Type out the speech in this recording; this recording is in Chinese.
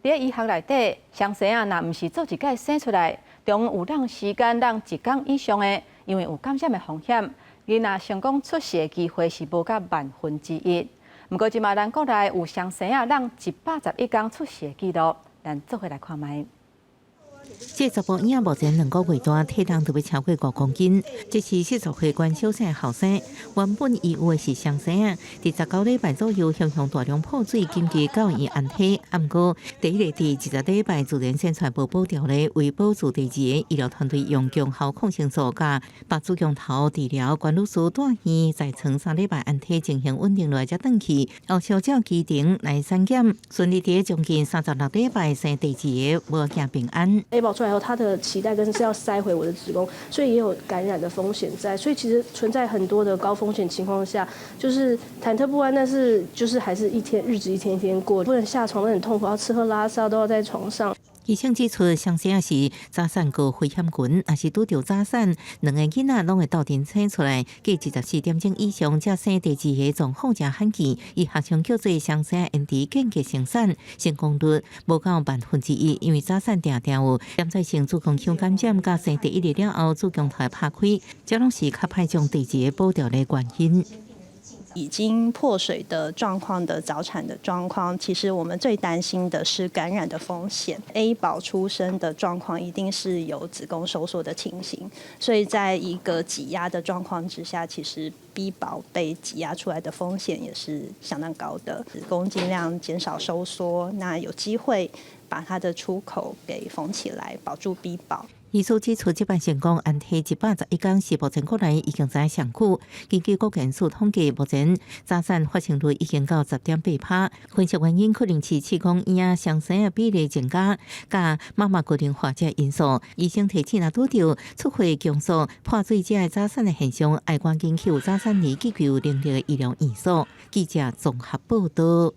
伫医学内底，双生啊，若毋是做一届生出来，中有让时间让1天以上的，因为有感染的风险，囡仔成功出世的机会是无甲1/1000。不过，即马咱国内有双生啊让111天出世的记录，咱做伙来看卖。 这查甫婴目前2个月大，体重就要超过5公斤。这是40岁关小生后生，原本以为是双生啊，伫19礼拜左右向大量破水，紧急到医安体。不过第一个第20礼拜自然生出来无保掉咧，为保住第2个，医疗团队用强效抗生素加白子姜头治疗。关律师带院在床3礼拜安体情形稳定落来才转去，后小照机庭来产检，顺利伫将近36礼拜生第2个，无惊平安。 A 宝出来后，它的脐带根是要塞回我的子宫，所以也有感染的风险在。所以其实存在很多的高风险情况下，就是忐忑不安，但是就是还是日子一天一天过，不能下床，都很痛苦，要吃喝拉撒都要在床上。 医生指出，双生啊是早产高危险群，也是拄着早产，2个囡仔拢会斗阵生出来，计24点钟以上才生第2个状况真罕见。医学上叫做双生延迟间隔生产，成功率无到1/1000，因为早产定定有潜在性子宫腔感染，加生第1个了后子宫台拍开，这拢是较歹将第2个保掉的原因。 已经破水的状况的早产的状况，其实我们最担心的是感染的风险。A 宝出生的状况一定是有子宫收缩的情形，所以在一个挤压的状况之下，其实 B 宝被挤压出来的风险也是相当高的。子宫尽量减少收缩，那有机会把它的出口给缝起来，保住 B 宝。 医师指出，这班成功安体111天是目前国内已经知上久。根据国健署统计，目前早产发生率已经到10.8%。分析原因可能是子宫婴儿双生的比例增加，加妈妈固定化这因素。医生提醒，若拄到出血强速、破水这早产的现象，要赶紧去有早产儿急救能力的医疗院所。记者综合报道。